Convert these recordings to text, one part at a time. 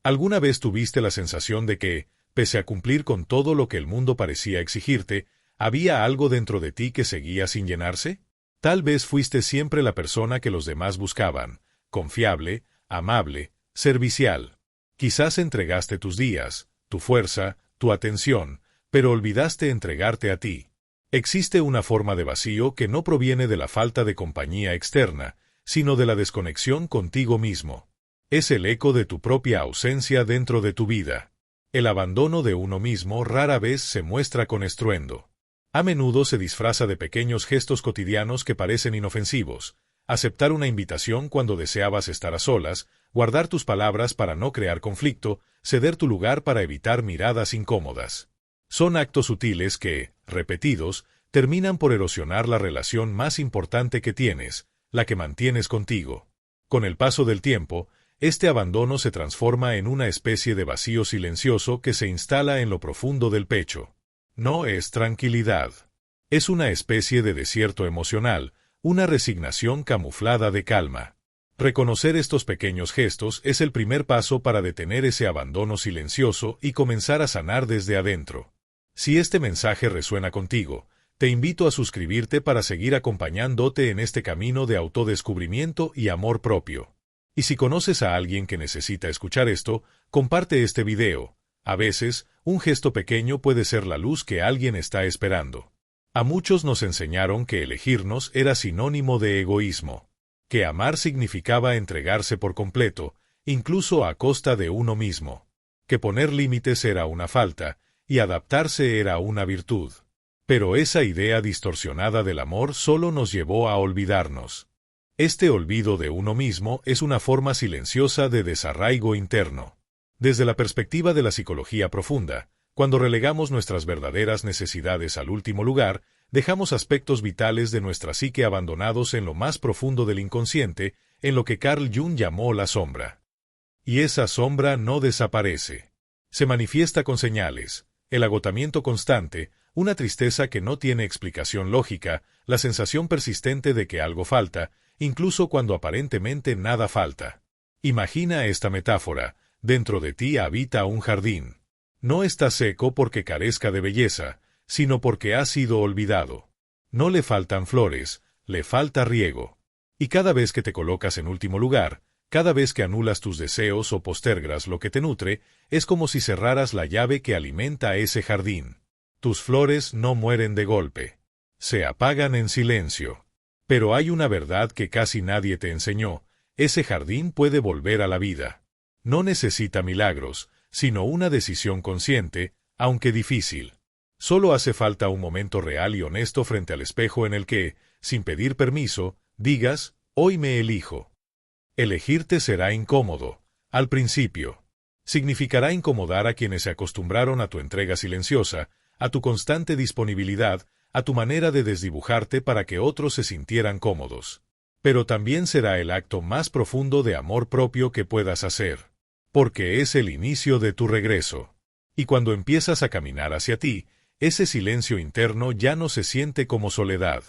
¿Alguna vez tuviste la sensación de que, pese a cumplir con todo lo que el mundo parecía exigirte, había algo dentro de ti que seguía sin llenarse? Tal vez fuiste siempre la persona que los demás buscaban, confiable, amable, servicial. Quizás entregaste tus días, tu fuerza, tu atención, pero olvidaste entregarte a ti. Existe una forma de vacío que no proviene de la falta de compañía externa, sino de la desconexión contigo mismo. Es el eco de tu propia ausencia dentro de tu vida. El abandono de uno mismo rara vez se muestra con estruendo. A menudo se disfraza de pequeños gestos cotidianos que parecen inofensivos: aceptar una invitación cuando deseabas estar a solas, guardar tus palabras para no crear conflicto, ceder tu lugar para evitar miradas incómodas. Son actos sutiles que, repetidos, terminan por erosionar la relación más importante que tienes, la que mantienes contigo. Con el paso del tiempo, este abandono se transforma en una especie de vacío silencioso que se instala en lo profundo del pecho. No es tranquilidad. Es una especie de desierto emocional, una resignación camuflada de calma. Reconocer estos pequeños gestos es el primer paso para detener ese abandono silencioso y comenzar a sanar desde adentro. Si este mensaje resuena contigo, te invito a suscribirte para seguir acompañándote en este camino de autodescubrimiento y amor propio. Y si conoces a alguien que necesita escuchar esto, comparte este video. A veces, un gesto pequeño puede ser la luz que alguien está esperando. A muchos nos enseñaron que elegirnos era sinónimo de egoísmo, que amar significaba entregarse por completo, incluso a costa de uno mismo, que poner límites era una falta, y adaptarse era una virtud. Pero esa idea distorsionada del amor solo nos llevó a olvidarnos. Este olvido de uno mismo es una forma silenciosa de desarraigo interno. Desde la perspectiva de la psicología profunda, cuando relegamos nuestras verdaderas necesidades al último lugar, dejamos aspectos vitales de nuestra psique abandonados en lo más profundo del inconsciente, en lo que Carl Jung llamó la sombra. Y esa sombra no desaparece. Se manifiesta con señales: el agotamiento constante, una tristeza que no tiene explicación lógica, la sensación persistente de que algo falta, incluso cuando aparentemente nada falta. Imagina esta metáfora: dentro de ti habita un jardín. No está seco porque carezca de belleza, sino porque ha sido olvidado. No le faltan flores, le falta riego. Y cada vez que te colocas en último lugar, cada vez que anulas tus deseos o postergas lo que te nutre, es como si cerraras la llave que alimenta ese jardín. Tus flores no mueren de golpe. Se apagan en silencio. Pero hay una verdad que casi nadie te enseñó: ese jardín puede volver a la vida. No necesita milagros, sino una decisión consciente, aunque difícil. Solo hace falta un momento real y honesto frente al espejo en el que, sin pedir permiso, digas: hoy me elijo. Elegirte será incómodo, al principio. Significará incomodar a quienes se acostumbraron a tu entrega silenciosa, a tu constante disponibilidad, a tu manera de desdibujarte para que otros se sintieran cómodos. Pero también será el acto más profundo de amor propio que puedas hacer. Porque es el inicio de tu regreso. Y cuando empiezas a caminar hacia ti, ese silencio interno ya no se siente como soledad.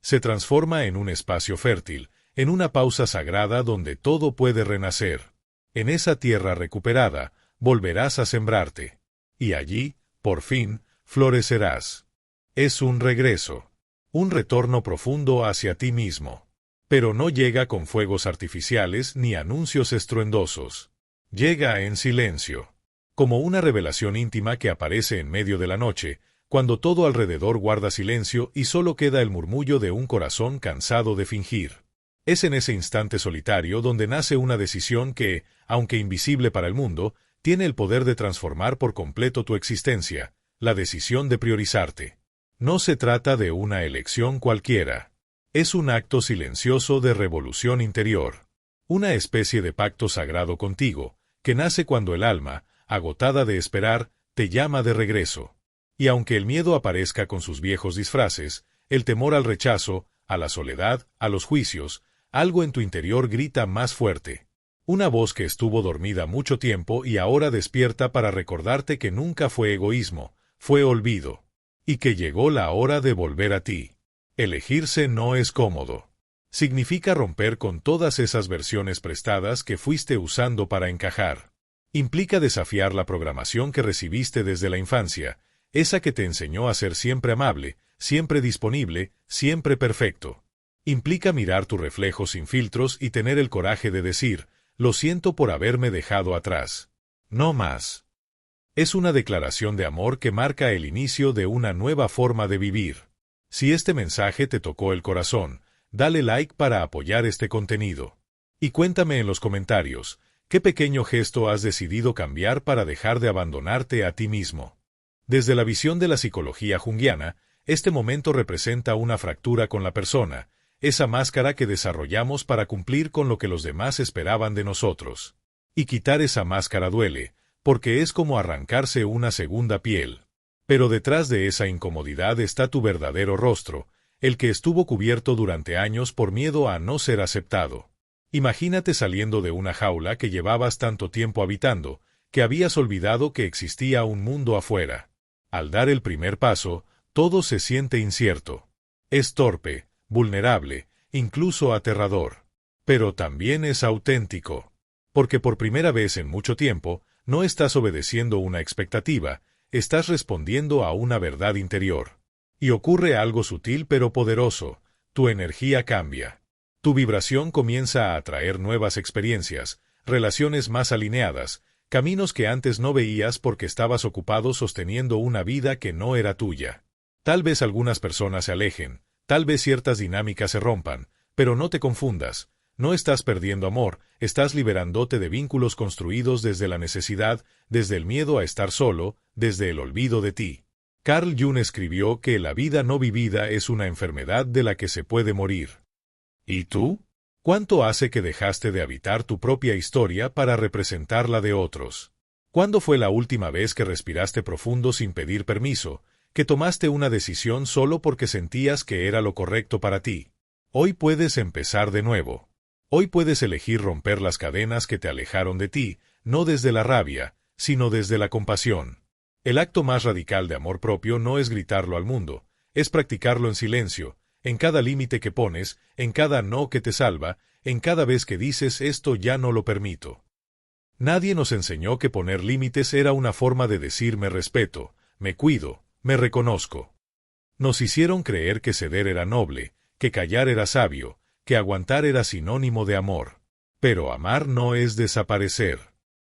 Se transforma en un espacio fértil, en una pausa sagrada donde todo puede renacer. En esa tierra recuperada, volverás a sembrarte. Y allí, por fin, florecerás. Es un regreso. Un retorno profundo hacia ti mismo. Pero no llega con fuegos artificiales ni anuncios estruendosos. Llega en silencio. Como una revelación íntima que aparece en medio de la noche, cuando todo alrededor guarda silencio y solo queda el murmullo de un corazón cansado de fingir. Es en ese instante solitario donde nace una decisión que, aunque invisible para el mundo, tiene el poder de transformar por completo tu existencia: la decisión de priorizarte. No se trata de una elección cualquiera. Es un acto silencioso de revolución interior. Una especie de pacto sagrado contigo, que nace cuando el alma, agotada de esperar, te llama de regreso. Y aunque el miedo aparezca con sus viejos disfraces, el temor al rechazo, a la soledad, a los juicios, algo en tu interior grita más fuerte. Una voz que estuvo dormida mucho tiempo y ahora despierta para recordarte que nunca fue egoísmo, fue olvido. Y que llegó la hora de volver a ti. Elegirse no es cómodo. Significa romper con todas esas versiones prestadas que fuiste usando para encajar. Implica desafiar la programación que recibiste desde la infancia, esa que te enseñó a ser siempre amable, siempre disponible, siempre perfecto. Implica mirar tu reflejo sin filtros y tener el coraje de decir, lo siento por haberme dejado atrás. No más. Es una declaración de amor que marca el inicio de una nueva forma de vivir. Si este mensaje te tocó el corazón, dale like para apoyar este contenido. Y cuéntame en los comentarios, ¿qué pequeño gesto has decidido cambiar para dejar de abandonarte a ti mismo? Desde la visión de la psicología junguiana, este momento representa una fractura con la persona, esa máscara que desarrollamos para cumplir con lo que los demás esperaban de nosotros. Y quitar esa máscara duele, porque es como arrancarse una segunda piel. Pero detrás de esa incomodidad está tu verdadero rostro, el que estuvo cubierto durante años por miedo a no ser aceptado. Imagínate saliendo de una jaula que llevabas tanto tiempo habitando, que habías olvidado que existía un mundo afuera. Al dar el primer paso, todo se siente incierto. Es torpe, vulnerable, incluso aterrador. Pero también es auténtico. Porque por primera vez en mucho tiempo, no estás obedeciendo una expectativa, estás respondiendo a una verdad interior. Y ocurre algo sutil pero poderoso, tu energía cambia. Tu vibración comienza a atraer nuevas experiencias, relaciones más alineadas, caminos que antes no veías porque estabas ocupado sosteniendo una vida que no era tuya. Tal vez algunas personas se alejen, tal vez ciertas dinámicas se rompan, pero no te confundas. No estás perdiendo amor, estás liberándote de vínculos construidos desde la necesidad, desde el miedo a estar solo, desde el olvido de ti. Carl Jung escribió que la vida no vivida es una enfermedad de la que se puede morir. ¿Y tú? ¿Cuánto hace que dejaste de habitar tu propia historia para representar la de otros? ¿Cuándo fue la última vez que respiraste profundo sin pedir permiso, que tomaste una decisión solo porque sentías que era lo correcto para ti? Hoy puedes empezar de nuevo. Hoy puedes elegir romper las cadenas que te alejaron de ti, no desde la rabia, sino desde la compasión. El acto más radical de amor propio no es gritarlo al mundo, es practicarlo en silencio, en cada límite que pones, en cada no que te salva, en cada vez que dices esto ya no lo permito. Nadie nos enseñó que poner límites era una forma de decir me respeto, me cuido, me reconozco. Nos hicieron creer que ceder era noble, que callar era sabio, que aguantar era sinónimo de amor. Pero amar no es desaparecer.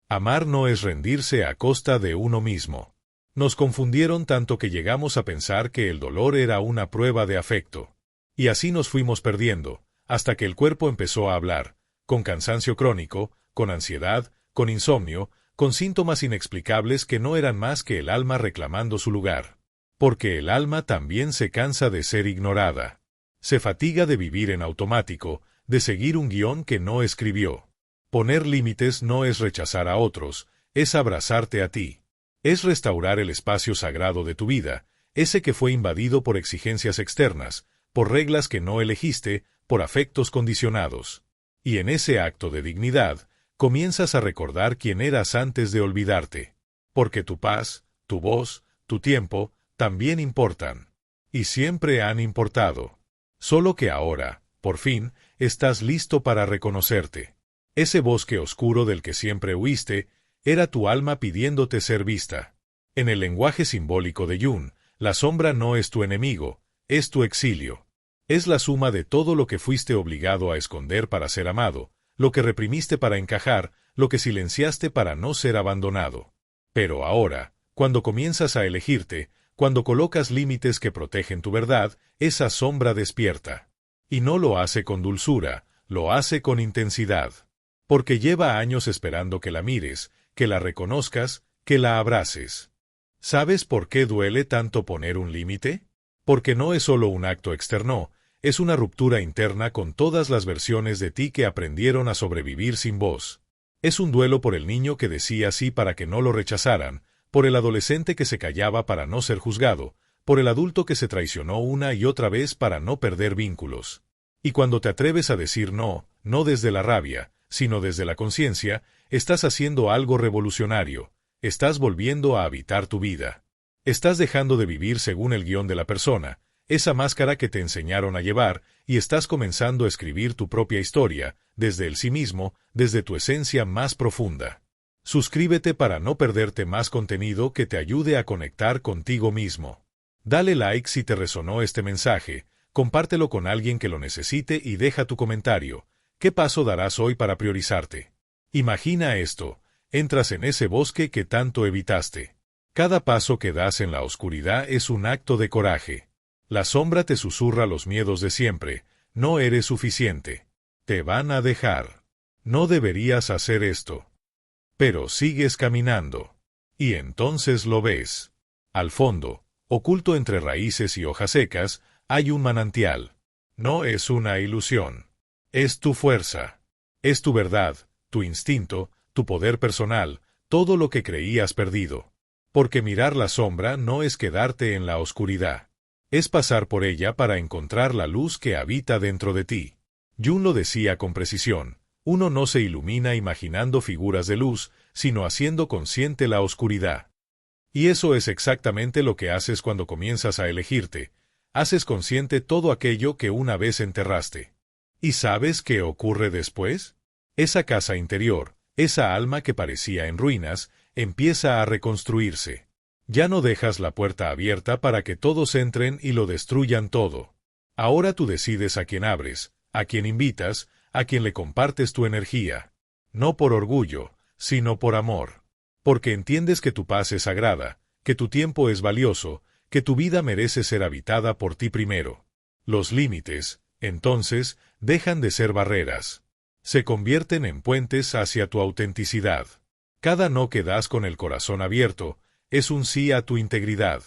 Amar no es rendirse a costa de uno mismo. Nos confundieron tanto que llegamos a pensar que el dolor era una prueba de afecto. Y así nos fuimos perdiendo, hasta que el cuerpo empezó a hablar, con cansancio crónico, con ansiedad, con insomnio, con síntomas inexplicables que no eran más que el alma reclamando su lugar. Porque el alma también se cansa de ser ignorada. Se fatiga de vivir en automático, de seguir un guión que no escribió. Poner límites no es rechazar a otros, es abrazarte a ti. Es restaurar el espacio sagrado de tu vida, ese que fue invadido por exigencias externas, por reglas que no elegiste, por afectos condicionados. Y en ese acto de dignidad, comienzas a recordar quién eras antes de olvidarte. Porque tu paz, tu voz, tu tiempo, también importan. Y siempre han importado. Solo que ahora, por fin, estás listo para reconocerte. Ese bosque oscuro del que siempre huiste, era tu alma pidiéndote ser vista. En el lenguaje simbólico de Jung, la sombra no es tu enemigo, es tu exilio. Es la suma de todo lo que fuiste obligado a esconder para ser amado, lo que reprimiste para encajar, lo que silenciaste para no ser abandonado. Pero ahora, cuando comienzas a elegirte, cuando colocas límites que protegen tu verdad, esa sombra despierta. Y no lo hace con dulzura, lo hace con intensidad. Porque lleva años esperando que la mires, que la reconozcas, que la abraces. ¿Sabes por qué duele tanto poner un límite? Porque no es solo un acto externo, es una ruptura interna con todas las versiones de ti que aprendieron a sobrevivir sin voz. Es un duelo por el niño que decía sí para que no lo rechazaran, por el adolescente que se callaba para no ser juzgado, por el adulto que se traicionó una y otra vez para no perder vínculos. Y cuando te atreves a decir no, no desde la rabia, sino desde la conciencia, estás haciendo algo revolucionario, estás volviendo a habitar tu vida. Estás dejando de vivir según el guión de la persona, esa máscara que te enseñaron a llevar, y estás comenzando a escribir tu propia historia, desde el sí mismo, desde tu esencia más profunda. Suscríbete para no perderte más contenido que te ayude a conectar contigo mismo. Dale like si te resonó este mensaje, compártelo con alguien que lo necesite y deja tu comentario. ¿Qué paso darás hoy para priorizarte? Imagina esto, entras en ese bosque que tanto evitaste. Cada paso que das en la oscuridad es un acto de coraje. La sombra te susurra los miedos de siempre, no eres suficiente. Te van a dejar. No deberías hacer esto. Pero sigues caminando. Y entonces lo ves. Al fondo, oculto entre raíces y hojas secas, hay un manantial. No es una ilusión. Es tu fuerza. Es tu verdad, tu instinto, tu poder personal, todo lo que creías perdido. Porque mirar la sombra no es quedarte en la oscuridad. Es pasar por ella para encontrar la luz que habita dentro de ti. Jung lo decía con precisión. Uno no se ilumina imaginando figuras de luz, sino haciendo consciente la oscuridad. Y eso es exactamente lo que haces cuando comienzas a elegirte. Haces consciente todo aquello que una vez enterraste. ¿Y sabes qué ocurre después? Esa casa interior, esa alma que parecía en ruinas, empieza a reconstruirse. Ya no dejas la puerta abierta para que todos entren y lo destruyan todo. Ahora tú decides a quién abres, a quién invitas, a quien le compartes tu energía. No por orgullo, sino por amor. Porque entiendes que tu paz es sagrada, que tu tiempo es valioso, que tu vida merece ser habitada por ti primero. Los límites, entonces, dejan de ser barreras. Se convierten en puentes hacia tu autenticidad. Cada no que das con el corazón abierto es un sí a tu integridad.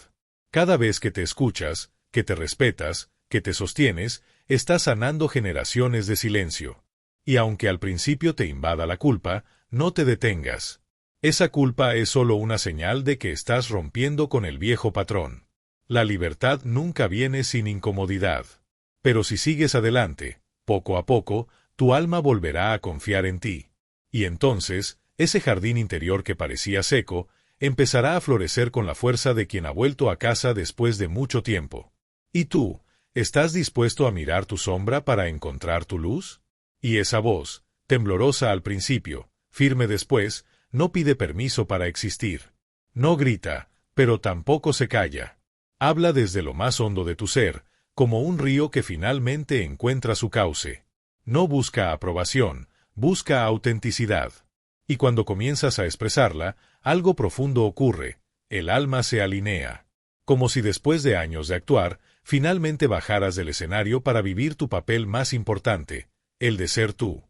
Cada vez que te escuchas, que te respetas, que te sostienes, estás sanando generaciones de silencio. Y aunque al principio te invada la culpa, no te detengas. Esa culpa es solo una señal de que estás rompiendo con el viejo patrón. La libertad nunca viene sin incomodidad. Pero si sigues adelante, poco a poco, tu alma volverá a confiar en ti. Y entonces, ese jardín interior que parecía seco, empezará a florecer con la fuerza de quien ha vuelto a casa después de mucho tiempo. ¿Y tú? ¿Estás dispuesto a mirar tu sombra para encontrar tu luz? Y esa voz, temblorosa al principio, firme después, no pide permiso para existir. No grita, pero tampoco se calla. Habla desde lo más hondo de tu ser, como un río que finalmente encuentra su cauce. No busca aprobación, busca autenticidad. Y cuando comienzas a expresarla, algo profundo ocurre, el alma se alinea. Como si después de años de actuar, finalmente bajaras del escenario para vivir tu papel más importante, el de ser tú.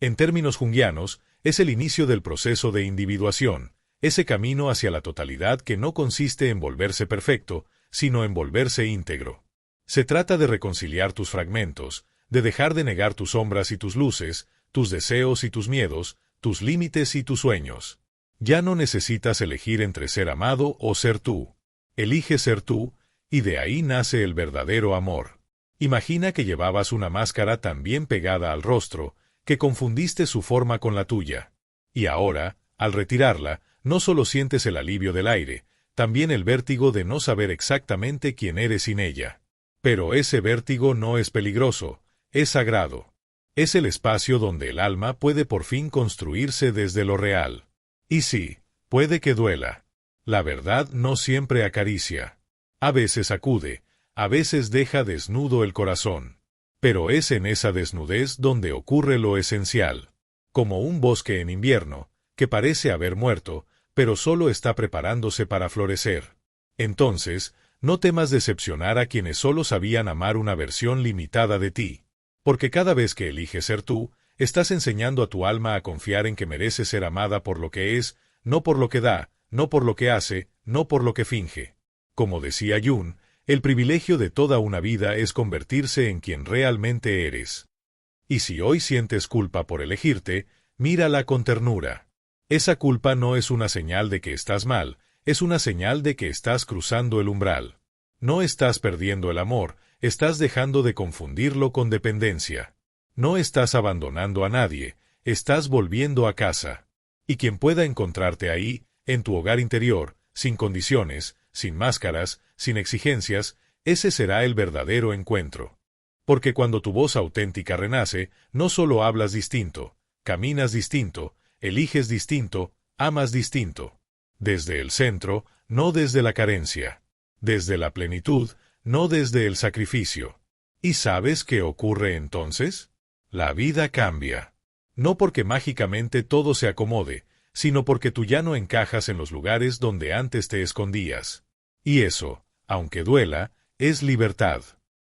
En términos junguianos, es el inicio del proceso de individuación, ese camino hacia la totalidad que no consiste en volverse perfecto, sino en volverse íntegro. Se trata de reconciliar tus fragmentos, de dejar de negar tus sombras y tus luces, tus deseos y tus miedos, tus límites y tus sueños. Ya no necesitas elegir entre ser amado o ser tú. Elige ser tú, y de ahí nace el verdadero amor. Imagina que llevabas una máscara tan bien pegada al rostro, que confundiste su forma con la tuya. Y ahora, al retirarla, no solo sientes el alivio del aire, también el vértigo de no saber exactamente quién eres sin ella. Pero ese vértigo no es peligroso, es sagrado. Es el espacio donde el alma puede por fin construirse desde lo real. Y sí, puede que duela. La verdad no siempre acaricia. A veces sacude, a veces deja desnudo el corazón. Pero es en esa desnudez donde ocurre lo esencial. Como un bosque en invierno, que parece haber muerto, pero solo está preparándose para florecer. Entonces, no temas decepcionar a quienes solo sabían amar una versión limitada de ti. Porque cada vez que eliges ser tú, estás enseñando a tu alma a confiar en que merece ser amada por lo que es, no por lo que da, no por lo que hace, no por lo que finge. Como decía Jung, el privilegio de toda una vida es convertirse en quien realmente eres. Y si hoy sientes culpa por elegirte, mírala con ternura. Esa culpa no es una señal de que estás mal, es una señal de que estás cruzando el umbral. No estás perdiendo el amor, estás dejando de confundirlo con dependencia. No estás abandonando a nadie, estás volviendo a casa. Y quien pueda encontrarte ahí, en tu hogar interior, sin condiciones, sin máscaras, sin exigencias, ese será el verdadero encuentro. Porque cuando tu voz auténtica renace, no solo hablas distinto, caminas distinto, eliges distinto, Amas distinto. Desde el centro, no desde la carencia. Desde la plenitud, no desde el sacrificio. ¿Y sabes qué ocurre entonces? La vida cambia. No porque mágicamente todo se acomode, sino porque tú ya no encajas en los lugares donde antes te escondías. Y eso, aunque duela, es libertad.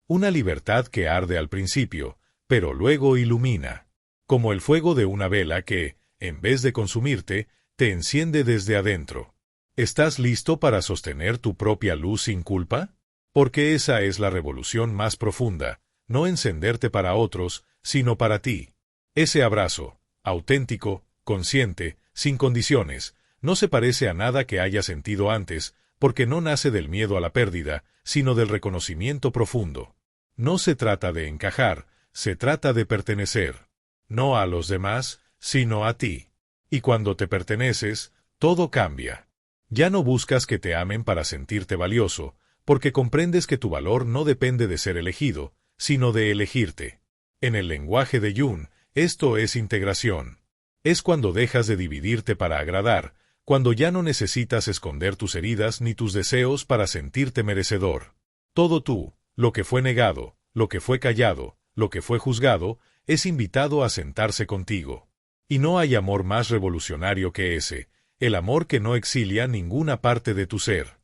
Una libertad que arde al principio, pero luego ilumina. Como el fuego de una vela que, en vez de consumirte, te enciende desde adentro. ¿Estás listo para sostener tu propia luz sin culpa? Porque esa es la revolución más profunda, no encenderte para otros, sino para ti. Ese abrazo, auténtico, consciente, sin condiciones, no se parece a nada que hayas sentido antes, porque no nace del miedo a la pérdida, sino del reconocimiento profundo. No se trata de encajar, se trata de pertenecer. No a los demás, sino a ti. Y cuando te perteneces, todo cambia. Ya no buscas que te amen para sentirte valioso, porque comprendes que tu valor no depende de ser elegido, sino de elegirte. En el lenguaje de Jung, esto es integración. Es cuando dejas de dividirte para agradar, cuando ya no necesitas esconder tus heridas ni tus deseos para sentirte merecedor. Todo tú, lo que fue negado, lo que fue callado, lo que fue juzgado, es invitado a sentarse contigo. Y no hay amor más revolucionario que ese, el amor que no exilia ninguna parte de tu ser.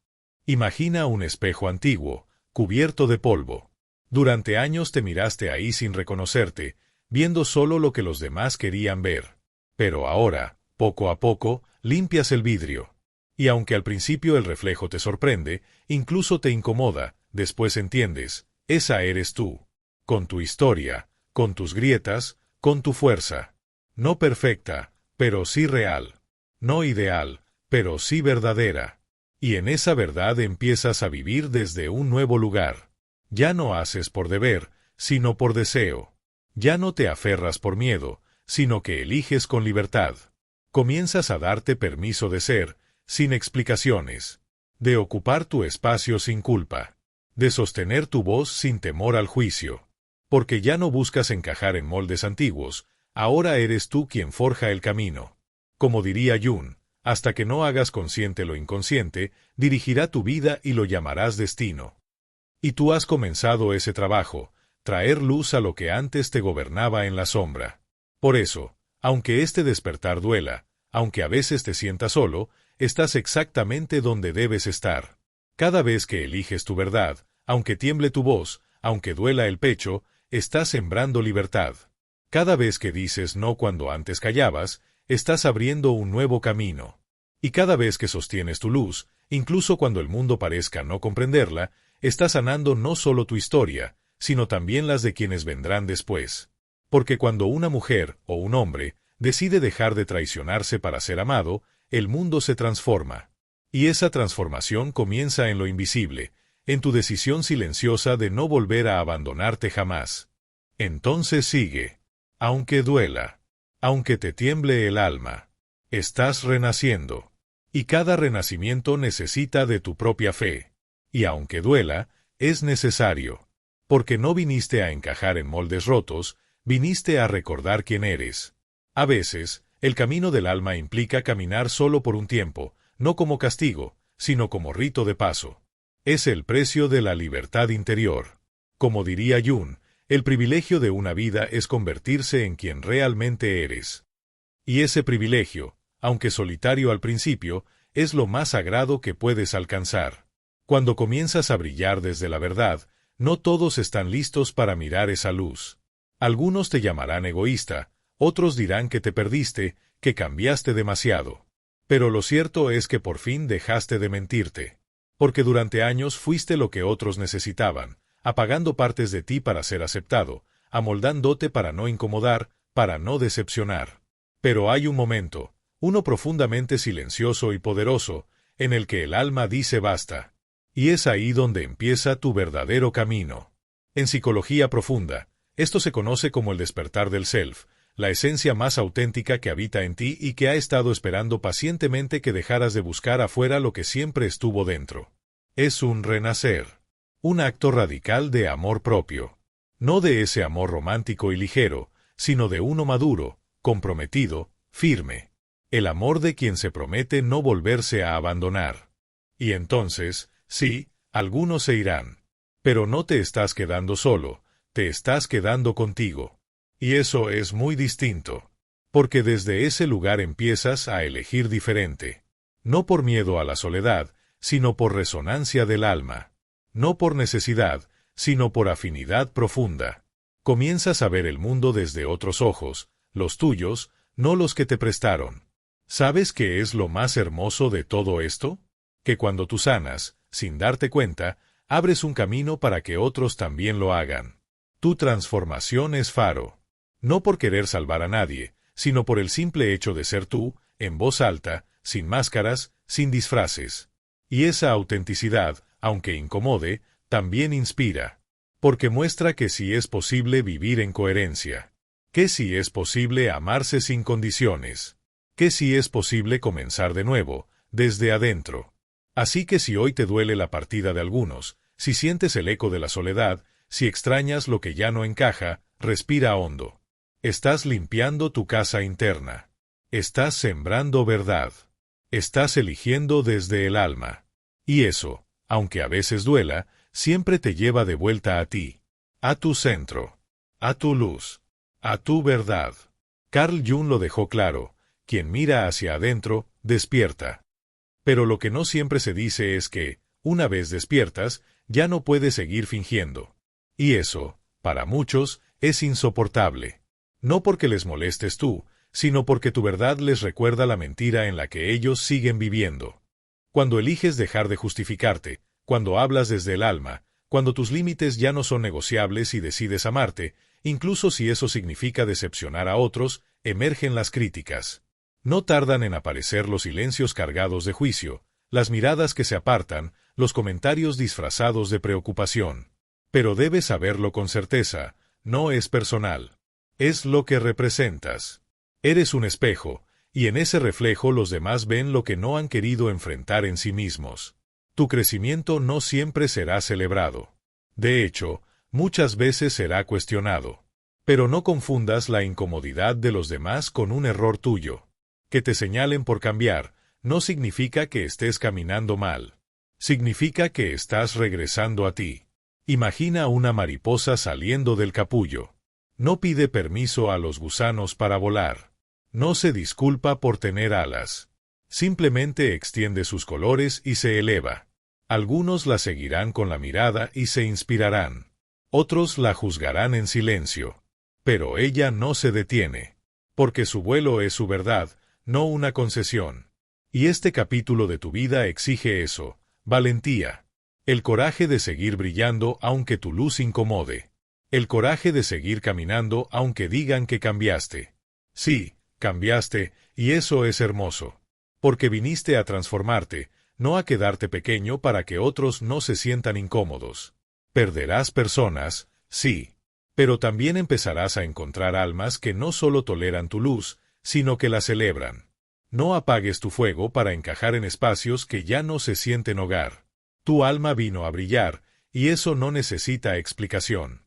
Imagina un espejo antiguo, cubierto de polvo. Durante años te miraste ahí sin reconocerte, viendo solo lo que los demás querían ver. Pero ahora, poco a poco, limpias el vidrio. Y aunque al principio el reflejo te sorprende, incluso te incomoda, después entiendes, esa eres tú. Con tu historia, con tus grietas, con tu fuerza. No perfecta, pero sí real. No ideal, pero sí verdadera. Y en esa verdad empiezas a vivir desde un nuevo lugar. Ya no haces por deber, sino por deseo. Ya no te aferras por miedo, sino que eliges con libertad. Comienzas a darte permiso de ser, sin explicaciones. De ocupar tu espacio sin culpa. De sostener tu voz sin temor al juicio. Porque ya no buscas encajar en moldes antiguos, ahora eres tú quien forja el camino. Como diría Jung, hasta que no hagas consciente lo inconsciente, dirigirá tu vida y lo llamarás destino. Y tú has comenzado ese trabajo, traer luz a lo que antes te gobernaba en la sombra. Por eso, aunque este despertar duela, aunque a veces te sientas solo, estás exactamente donde debes estar. Cada vez que eliges tu verdad, aunque tiemble tu voz, aunque duela el pecho, estás sembrando libertad. Cada vez que dices no cuando antes callabas, estás abriendo un nuevo camino. Y cada vez que sostienes tu luz, incluso cuando el mundo parezca no comprenderla, estás sanando no solo tu historia, sino también las de quienes vendrán después. Porque cuando una mujer o un hombre decide dejar de traicionarse para ser amado, el mundo se transforma. Y esa transformación comienza en lo invisible, en tu decisión silenciosa de no volver a abandonarte jamás. Entonces sigue. Aunque duela. Aunque te tiemble el alma. Estás renaciendo. Y cada renacimiento necesita de tu propia fe. Y aunque duela, es necesario. Porque no viniste a encajar en moldes rotos, viniste a recordar quién eres. A veces, el camino del alma implica caminar solo por un tiempo, no como castigo, sino como rito de paso. Es el precio de la libertad interior. Como diría Jung, el privilegio de una vida es convertirse en quien realmente eres. Y ese privilegio, aunque solitario al principio, es lo más sagrado que puedes alcanzar. Cuando comienzas a brillar desde la verdad, no todos están listos para mirar esa luz. Algunos te llamarán egoísta, otros dirán que te perdiste, que cambiaste demasiado. Pero lo cierto es que por fin dejaste de mentirte. Porque durante años fuiste lo que otros necesitaban, apagando partes de ti para ser aceptado, amoldándote para no incomodar, para no decepcionar. Pero hay un momento, uno profundamente silencioso y poderoso, en el que el alma dice basta. Y es ahí donde empieza tu verdadero camino. En psicología profunda, esto se conoce como el despertar del self, la esencia más auténtica que habita en ti y que ha estado esperando pacientemente que dejaras de buscar afuera lo que siempre estuvo dentro. Es un renacer. Un acto radical de amor propio. No de ese amor romántico y ligero, sino de uno maduro, comprometido, firme. el amor de quien se promete no volverse a abandonar. Y entonces, sí, algunos se irán. Pero no te estás quedando solo, te estás quedando contigo. Y eso es muy distinto. Porque desde ese lugar empiezas a elegir diferente. No por miedo a la soledad, sino por resonancia del alma. No por necesidad, sino por afinidad profunda. Comienzas a ver el mundo desde otros ojos, los tuyos, no los que te prestaron. ¿Sabes qué es lo más hermoso de todo esto? Que cuando tú sanas, sin darte cuenta, abres un camino para que otros también lo hagan. Tu transformación es faro. No por querer salvar a nadie, sino por el simple hecho de ser tú, en voz alta, sin máscaras, sin disfraces. Y esa autenticidad, aunque incomode, también inspira. Porque muestra que sí es posible vivir en coherencia. Que sí es posible amarse sin condiciones. Que sí es posible comenzar de nuevo, desde adentro. Así que si hoy te duele la partida de algunos, si sientes el eco de la soledad, si extrañas lo que ya no encaja, respira hondo. Estás limpiando tu casa interna. Estás sembrando verdad. Estás eligiendo desde el alma. Y eso, aunque a veces duela, siempre te lleva de vuelta a ti. A tu centro. A tu luz. A tu verdad. Carl Jung lo dejó claro: quien mira hacia adentro, despierta. Pero lo que no siempre se dice es que, una vez despiertas, ya no puedes seguir fingiendo. Y eso, para muchos, es insoportable. No porque les molestes tú, sino porque tu verdad les recuerda la mentira en la que ellos siguen viviendo. Cuando eliges dejar de justificarte, cuando hablas desde el alma, cuando tus límites ya no son negociables y decides amarte, incluso si eso significa decepcionar a otros, emergen las críticas. No tardan en aparecer los silencios cargados de juicio, las miradas que se apartan, los comentarios disfrazados de preocupación. Pero debes saberlo con certeza, no es personal. Es lo que representas. Eres un espejo, y en ese reflejo los demás ven lo que no han querido enfrentar en sí mismos. Tu crecimiento no siempre será celebrado. De hecho, muchas veces será cuestionado. Pero no confundas la incomodidad de los demás con un error tuyo. Que te señalen por cambiar, no significa que estés caminando mal. Significa que estás regresando a ti. Imagina una mariposa saliendo del capullo. No pide permiso a los gusanos para volar. No se disculpa por tener alas. Simplemente extiende sus colores y se eleva. Algunos la seguirán con la mirada y se inspirarán. Otros la juzgarán en silencio. Pero ella no se detiene. Porque su vuelo es su verdad, no una concesión. Y este capítulo de tu vida exige eso: valentía. El coraje de seguir brillando aunque tu luz incomode. El coraje de seguir caminando aunque digan que cambiaste. Sí, cambiaste, y eso es hermoso. Porque viniste a transformarte, no a quedarte pequeño para que otros no se sientan incómodos. Perderás personas, sí. Pero también empezarás a encontrar almas que no solo toleran tu luz, sino que la celebran. No apagues tu fuego para encajar en espacios que ya no se sienten hogar. Tu alma vino a brillar, y eso no necesita explicación.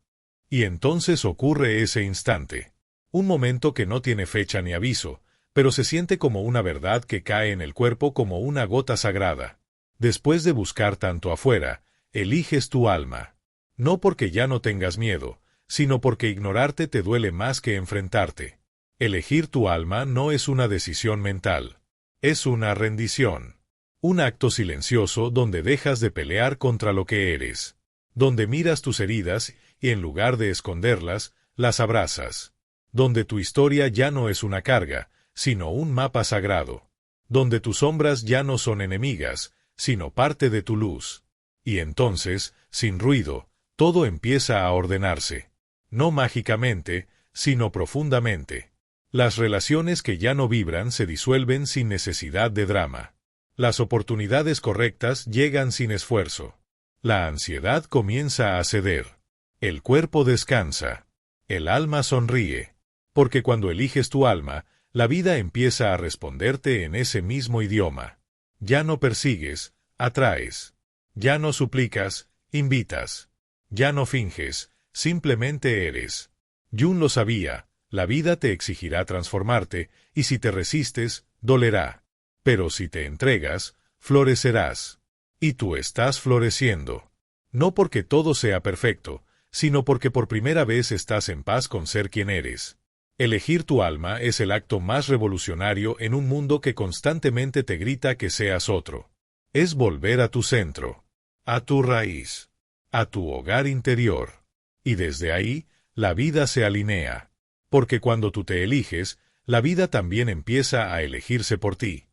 Y entonces ocurre ese instante. Un momento que no tiene fecha ni aviso, pero se siente como una verdad que cae en el cuerpo como una gota sagrada. Después de buscar tanto afuera, eliges tu alma. No porque ya no tengas miedo, sino porque ignorarte te duele más que enfrentarte. Elegir tu alma no es una decisión mental. Es una rendición. Un acto silencioso donde dejas de pelear contra lo que eres. Donde miras tus heridas y en lugar de esconderlas, las abrazas. Donde tu historia ya no es una carga, sino un mapa sagrado. Donde tus sombras ya no son enemigas, sino parte de tu luz. Y entonces, sin ruido, todo empieza a ordenarse. No mágicamente, sino profundamente. Las relaciones que ya no vibran se disuelven sin necesidad de drama. Las oportunidades correctas llegan sin esfuerzo. La ansiedad comienza a ceder. El cuerpo descansa. El alma sonríe. Porque cuando eliges tu alma, la vida empieza a responderte en ese mismo idioma. Ya no persigues, atraes. Ya no suplicas, invitas. Ya no finges, simplemente eres. Jung lo sabía, la vida te exigirá transformarte, y si te resistes, dolerá. Pero si te entregas, florecerás. Y tú estás floreciendo. No porque todo sea perfecto, sino porque por primera vez estás en paz con ser quien eres. Elegir tu alma es el acto más revolucionario en un mundo que constantemente te grita que seas otro. Es volver a tu centro, a tu raíz, a tu hogar interior. Y desde ahí, la vida se alinea. Porque cuando tú te eliges, la vida también empieza a elegirse por ti.